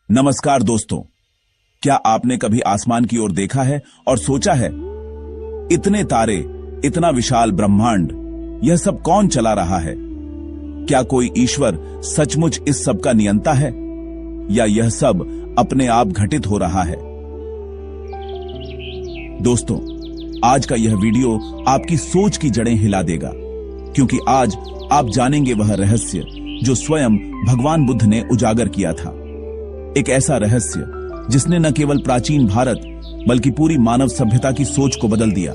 नमस्कार दोस्तों, क्या आपने कभी आसमान की ओर देखा है और सोचा है, इतने तारे, इतना विशाल ब्रह्मांड, यह सब कौन चला रहा है? क्या कोई ईश्वर सचमुच इस सब का नियंता है या यह सब अपने आप घटित हो रहा है? दोस्तों, आज का यह वीडियो आपकी सोच की जड़ें हिला देगा, क्योंकि आज आप जानेंगे वह रहस्य जो स्वयं भगवान बुद्ध ने उजागर किया था। एक ऐसा रहस्य जिसने न केवल प्राचीन भारत बल्कि पूरी मानव सभ्यता की सोच को बदल दिया।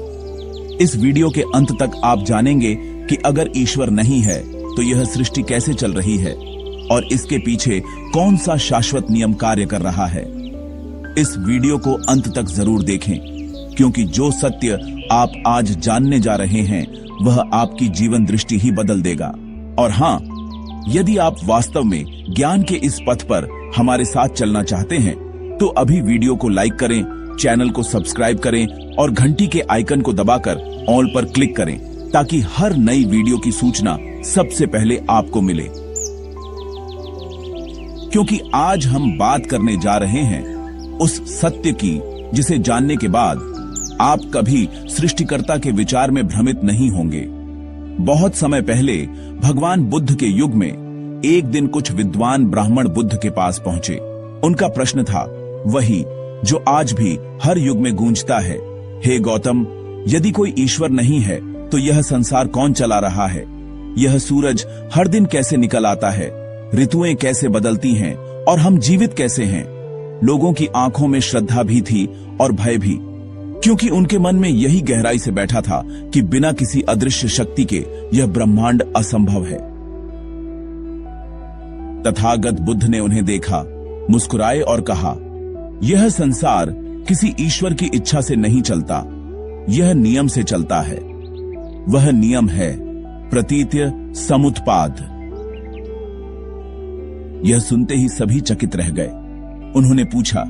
इस वीडियो के अंत तक आप जानेंगे कि अगर ईश्वर नहीं है तो यह सृष्टि कैसे चल रही है और इसके पीछे कौन सा शाश्वत नियम कार्य कर रहा है। इस वीडियो को अंत तक जरूर देखें, क्योंकि जो सत्य आप आज जानने जा रहे हैं वह आपकी जीवन दृष्टि ही बदल देगा। और हां, यदि आप वास्तव में ज्ञान के इस पथ पर हमारे साथ चलना चाहते हैं तो अभी वीडियो को लाइक करें, चैनल को सब्सक्राइब करें और घंटी के आइकन को दबाकर ऑल पर क्लिक करें, ताकि हर नई वीडियो की सूचना सबसे पहले आपको मिले। क्योंकि आज हम बात करने जा रहे हैं उस सत्य की जिसे जानने के बाद आप कभी सृष्टिकर्ता के विचार में भ्रमित नहीं होंगे। बहुत समय पहले भगवान बुद्ध के युग में एक दिन कुछ विद्वान ब्राह्मण बुद्ध के पास पहुंचे। उनका प्रश्न था वही जो आज भी हर युग में गूंजता है, हे गौतम, यदि कोई ईश्वर नहीं है तो यह संसार कौन चला रहा है? यह सूरज हर दिन कैसे निकल आता है? ऋतुएं कैसे बदलती हैं और हम जीवित कैसे हैं? लोगों की आंखों में श्रद्धा भी थी और भय भी, क्योंकि उनके मन में यही गहराई से बैठा था कि बिना किसी अदृश्य शक्ति के यह ब्रह्मांड असंभव है। तथागत बुद्ध ने उन्हें देखा, मुस्कुराए और कहा, यह संसार किसी ईश्वर की इच्छा से नहीं चलता, यह नियम से चलता है। वह नियम है प्रतीत्य समुत्पाद। यह सुनते ही सभी चकित रह गए। उन्होंने पूछा,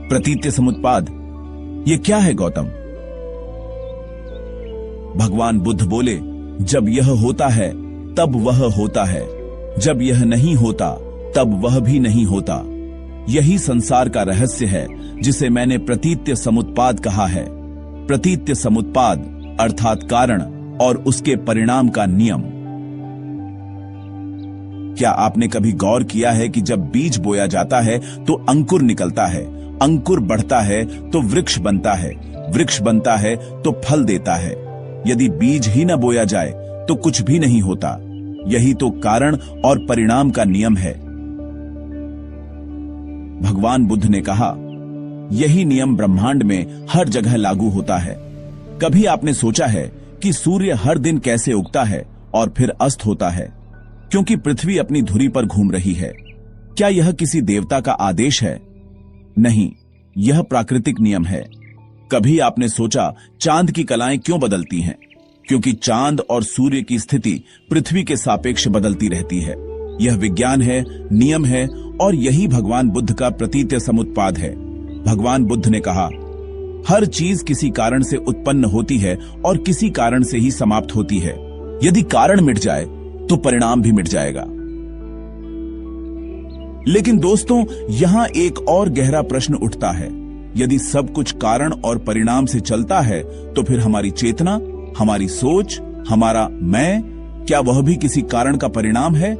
प्रतीत्य समुत्पाद, यह क्या है गौतम? भगवान बुद्ध बोले, जब यह होता है तब वह होता है, जब यह नहीं होता तब वह भी नहीं होता। यही संसार का रहस्य है जिसे मैंने प्रतीत्य समुत्पाद कहा है। प्रतीत्य समुत्पाद अर्थात कारण और उसके परिणाम का नियम। क्या आपने कभी गौर किया है कि जब बीज बोया जाता है तो अंकुर निकलता है, अंकुर बढ़ता है तो वृक्ष बनता है, वृक्ष बनता है तो फल देता है। यदि बीज ही न बोया जाए तो कुछ भी नहीं होता। यही तो कारण और परिणाम का नियम है। भगवान बुद्ध ने कहा, यही नियम ब्रह्मांड में हर जगह लागू होता है। कभी आपने सोचा है कि सूर्य हर दिन कैसे उगता है और फिर अस्त होता है? क्योंकि पृथ्वी अपनी धुरी पर घूम रही है। क्या यह किसी देवता का आदेश है? नहीं, यह प्राकृतिक नियम है। कभी आपने सोचा चांद की कलाएं क्यों बदलती हैं? क्योंकि चांद और सूर्य की स्थिति पृथ्वी के सापेक्ष बदलती रहती है। यह विज्ञान है, नियम है और यही भगवान बुद्ध का प्रतीत्य समुत्पाद है। भगवान बुद्ध ने कहा, हर चीज किसी कारण से उत्पन्न होती है और किसी कारण से ही समाप्त होती है। यदि कारण मिट जाए तो परिणाम भी मिट जाएगा। लेकिन दोस्तों, यहां एक और गहरा प्रश्न उठता है। यदि सब कुछ कारण और परिणाम से चलता है तो फिर हमारी चेतना, हमारी सोच, हमारा मैं, क्या वह भी किसी कारण का परिणाम है?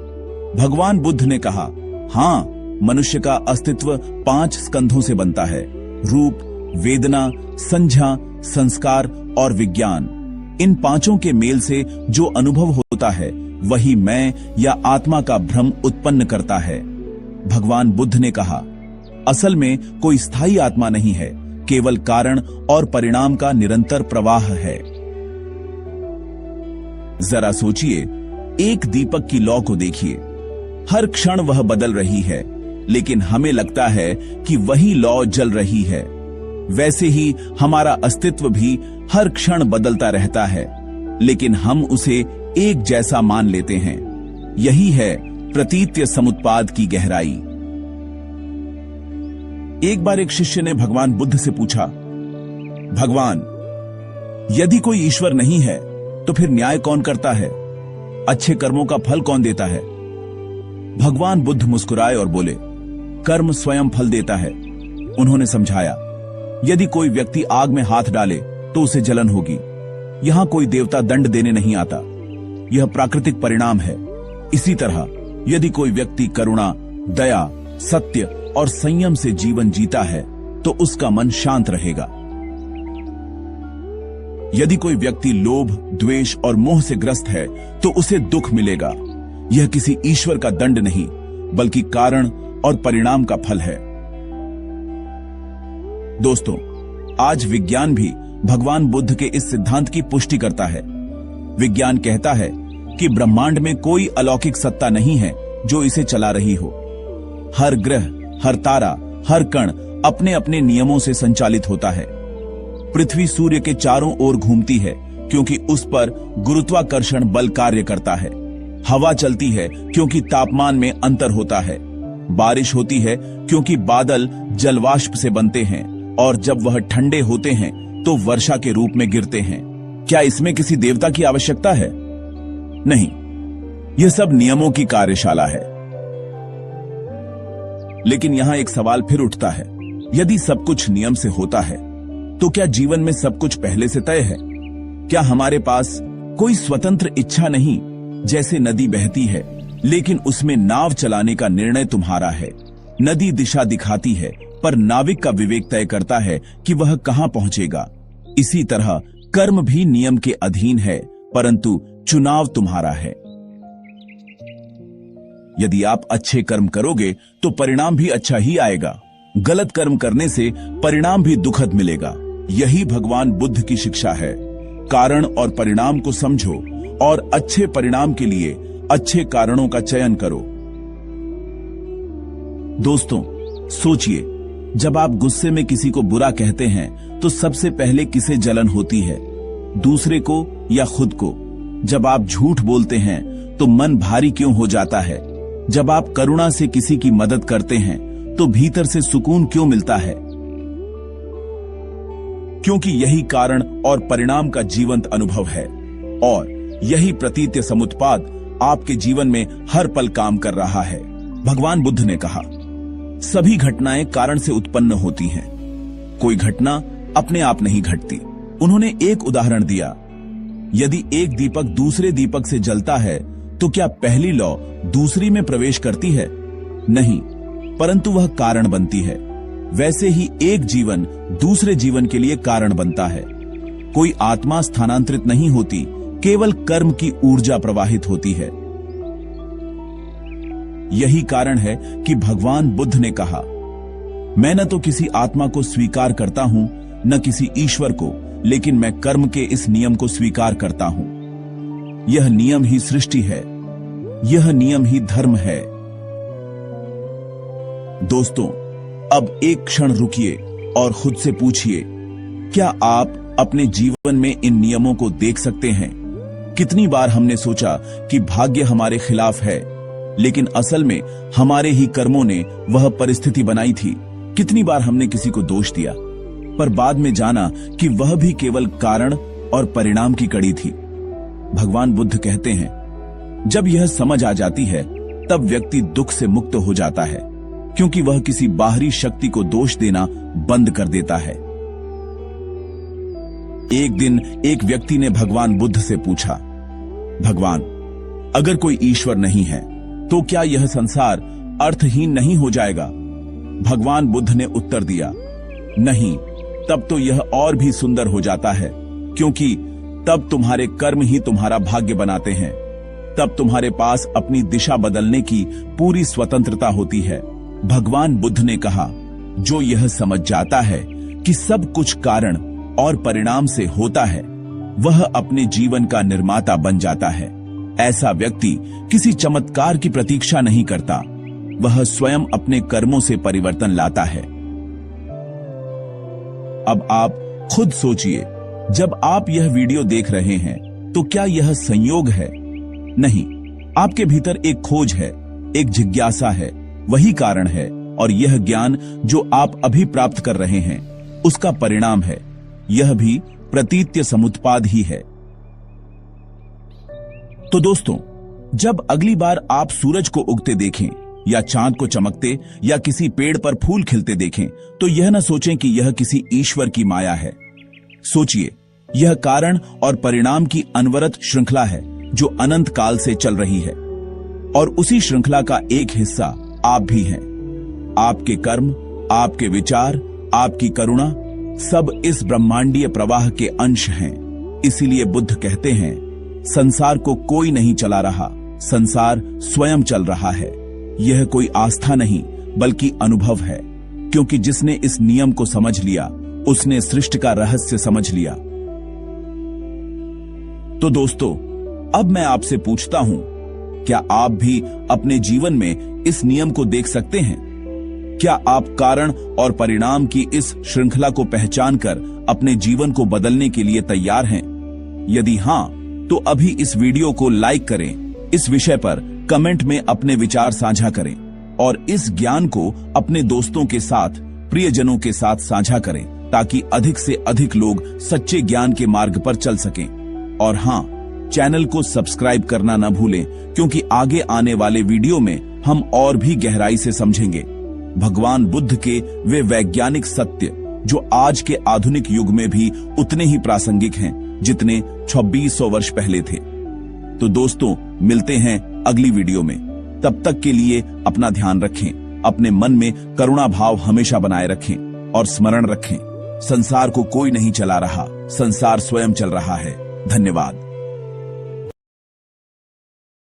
भगवान बुद्ध ने कहा, हां, मनुष्य का अस्तित्व 5 स्कंधों से बनता है, रूप, वेदना, संज्ञा, संस्कार और विज्ञान। इन पांचों के मेल से जो अनुभव होता है वही मैं या आत्मा का भ्रम उत्पन्न करता है। भगवान बुद्ध ने कहा, असल में कोई स्थायी आत्मा नहीं है, केवल कारण और परिणाम का निरंतर प्रवाह है। जरा सोचिए, एक दीपक की लौ को देखिए। हर क्षण वह बदल रही है, लेकिन हमें लगता है कि वही लौ जल रही है। वैसे ही हमारा अस्तित्व भी हर क्षण बदलता रहता है, लेकिन हम उसे एक जैसा मान लेते हैं। यही है प्रतीत्य समुत्पाद की गहराई। एक बार एक शिष्य ने भगवान बुद्ध से पूछा, भगवान, यदि कोई ईश्वर नहीं है तो फिर न्याय कौन करता है? अच्छे कर्मों का फल कौन देता है? भगवान बुद्ध मुस्कुराए और बोले, कर्म स्वयं फल देता है। उन्होंने समझाया, यदि कोई व्यक्ति आग में हाथ डाले तो उसे जलन होगी। यहां कोई देवता दंड देने नहीं आता, यह प्राकृतिक परिणाम है। इसी तरह यदि कोई व्यक्ति करुणा, दया, सत्य और संयम से जीवन जीता है तो उसका मन शांत रहेगा। यदि कोई व्यक्ति लोभ, द्वेष और मोह से ग्रस्त है तो उसे दुख मिलेगा। यह किसी ईश्वर का दंड नहीं, बल्कि कारण और परिणाम का फल है। दोस्तों, आज विज्ञान भी भगवान बुद्ध के इस सिद्धांत की पुष्टि करता है। विज्ञान कहता है कि ब्रह्मांड में कोई अलौकिक सत्ता नहीं है जो इसे चला रही हो। हर ग्रह, हर तारा, हर कण अपने अपने नियमों से संचालित होता है। पृथ्वी सूर्य के चारों ओर घूमती है क्योंकि उस पर गुरुत्वाकर्षण बल कार्य करता है। हवा चलती है क्योंकि तापमान में अंतर होता है। बारिश होती है क्योंकि बादल जलवाष्प से बनते हैं और जब वह ठंडे होते हैं तो वर्षा के रूप में गिरते हैं। क्या इसमें किसी देवता की आवश्यकता है? नहीं, यह सब नियमों की कार्यशाला है। लेकिन यहां एक सवाल फिर उठता है, यदि सब कुछ नियम से होता है तो क्या जीवन में सब कुछ पहले से तय है? क्या हमारे पास कोई स्वतंत्र इच्छा नहीं? जैसे नदी बहती है लेकिन उसमें नाव चलाने का निर्णय तुम्हारा है। नदी दिशा दिखाती है पर नाविक का विवेक तय करता है कि वह कहां पहुंचेगा। इसी तरह कर्म भी नियम के अधीन है, परंतु चुनाव तुम्हारा है। यदि आप अच्छे कर्म करोगे तो परिणाम भी अच्छा ही आएगा। गलत कर्म करने से परिणाम भी दुखद मिलेगा। यही भगवान बुद्ध की शिक्षा है। कारण और परिणाम को समझो और अच्छे परिणाम के लिए अच्छे कारणों का चयन करो। दोस्तों, सोचिए, जब आप गुस्से में किसी को बुरा कहते हैं तो सबसे पहले किसे जलन होती है, दूसरे को या खुद को? जब आप झूठ बोलते हैं तो मन भारी क्यों हो जाता है? जब आप करुणा से किसी की मदद करते हैं तो भीतर से सुकून क्यों मिलता है? क्योंकि यही कारण और परिणाम का जीवंत अनुभव है और यही प्रतीत्य समुत्पाद आपके जीवन में हर पल काम कर रहा है। भगवान बुद्ध ने कहा, सभी घटनाएं कारण से उत्पन्न होती हैं। कोई घटना अपने आप नहीं घटती। उन्होंने एक उदाहरण दिया, यदि एक दीपक दूसरे दीपक से जलता है तो क्या पहली लौ दूसरी में प्रवेश करती है? नहीं, परंतु वह कारण बनती है। वैसे ही एक जीवन दूसरे जीवन के लिए कारण बनता है। कोई आत्मा स्थानांतरित नहीं होती, केवल कर्म की ऊर्जा प्रवाहित होती है। यही कारण है कि भगवान बुद्ध ने कहा, मैं न तो किसी आत्मा को स्वीकार करता हूं न किसी ईश्वर को, लेकिन मैं कर्म के इस नियम को स्वीकार करता हूं। यह नियम ही सृष्टि है, यह नियम ही धर्म है। दोस्तों, अब एक क्षण रुकिए और खुद से पूछिए, क्या आप अपने जीवन में इन नियमों को देख सकते हैं? कितनी बार हमने सोचा कि भाग्य हमारे खिलाफ है, लेकिन असल में हमारे ही कर्मों ने वह परिस्थिति बनाई थी। कितनी बार हमने किसी को दोष दिया, पर बाद में जाना कि वह भी केवल कारण और परिणाम की कड़ी थी। भगवान बुद्ध कहते हैं, जब यह समझ आ जाती है तब व्यक्ति दुख से मुक्त हो जाता है, क्योंकि वह किसी बाहरी शक्ति को दोष देना बंद कर देता है। एक दिन एक व्यक्ति ने भगवान बुद्ध से पूछा, भगवान, अगर कोई ईश्वर नहीं है तो क्या यह संसार अर्थहीन नहीं हो जाएगा? भगवान बुद्ध ने उत्तर दिया, नहीं, तब तो यह और भी सुंदर हो जाता है, क्योंकि तब तुम्हारे कर्म ही तुम्हारा भाग्य बनाते हैं। तब तुम्हारे पास अपनी दिशा बदलने की पूरी स्वतंत्रता होती है। भगवान बुद्ध ने कहा, जो यह समझ जाता है कि सब कुछ कारण और परिणाम से होता है, वह अपने जीवन का निर्माता बन जाता है। ऐसा व्यक्ति किसी चमत्कार की प्रतीक्षा नहीं करता, वह स्वयं अपने कर्मों से परिवर्तन लाता है। अब आप खुद सोचिए, जब आप यह वीडियो देख रहे हैं तो क्या यह संयोग है? नहीं, आपके भीतर एक खोज है, एक जिज्ञासा है, वही कारण है, और यह ज्ञान जो आप अभी प्राप्त कर रहे हैं उसका परिणाम है। यह भी प्रतीत्य समुत्पाद ही है। तो दोस्तों, जब अगली बार आप सूरज को उगते देखें या चांद को चमकते या किसी पेड़ पर फूल खिलते देखें तो यह न सोचें कि यह किसी ईश्वर की माया है। सोचिए, यह कारण और परिणाम की अनवरत श्रृंखला है जो अनंत काल से चल रही है, और उसी श्रृंखला का एक हिस्सा आप भी हैं। आपके कर्म, आपके विचार, आपकी करुणा सब इस ब्रह्मांडीय प्रवाह के अंश हैं। इसीलिए बुद्ध कहते हैं, संसार को कोई नहीं चला रहा, संसार स्वयं चल रहा है। यह कोई आस्था नहीं बल्कि अनुभव है, क्योंकि जिसने इस नियम को समझ लिया उसने सृष्टि का रहस्य समझ लिया। तो दोस्तों, अब मैं आपसे पूछता हूं, क्या आप भी अपने जीवन में इस नियम को देख सकते हैं? क्या आप कारण और परिणाम की इस श्रृंखला को पहचानकर अपने जीवन को बदलने के लिए तैयार हैं? यदि हां, तो अभी इस वीडियो को लाइक करें, इस विषय पर कमेंट में अपने विचार साझा करें और इस ज्ञान को अपने दोस्तों के साथ, प्रियजनों के साथ साझा करें, ताकि अधिक से अधिक लोग सच्चे ज्ञान के मार्ग पर चल सकें। और हां, चैनल को सब्सक्राइब करना न भूलें, क्योंकि आगे आने वाले वीडियो में हम और भी गहराई से समझेंगे भगवान बुद्ध के वे वैज्ञानिक सत्य जो आज के आधुनिक युग में भी उतने ही प्रासंगिक हैं जितने 2600 वर्ष पहले थे। तो दोस्तों, मिलते हैं अगली वीडियो में। तब तक के लिए अपना ध्यान रखें, अपने मन में करुणा भाव हमेशा बनाए रखें और स्मरण रखें, संसार को कोई नहीं चला रहा, संसार स्वयं चल रहा है। धन्यवाद।